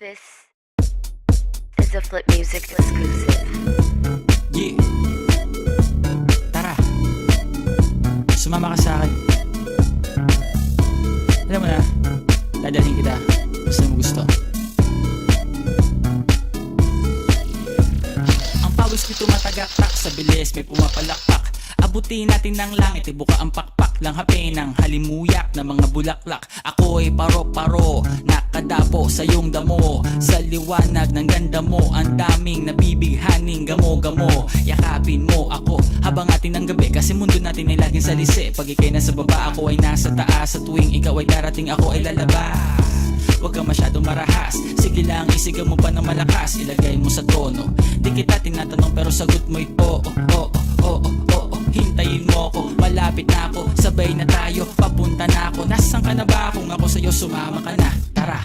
This is a Flip Music exclusive. Yeah. Tara, sumama ka sa akin. Alam mo na, dadalhin kita. Gusto mo gusto. Ang pawis ko tumatagaktak sa bilis, may pumapalakpak. Abutin natin ng langit, ibuka ang pakpak lang hapin ng halimuyak na mga bulaklak. Ako'y paro-paro, nakadapo sa iyong damo. Sa liwanag ng ganda mo, ang daming nabibighaning gamo-gamo. Yakapin mo ako habang atin ng gabi, kasi mundo natin ay laging salisi. Pag ikay nasa baba, ako ay nasa taas. Sa tuwing ikaw ay darating, ako ay lalabas. Huwag ka masyadong marahas, sige lang isigaw mo pa ng malakas. Ilagay mo sa tono, di kita tinatanong pero sagot mo'y oo, oo, oo, oo. Hintayin mo ako, malapit na ako, sabay na tayo, papunta na ako. Nasaan ka na ba? Kung ako sa'yo sumama ka na, tara.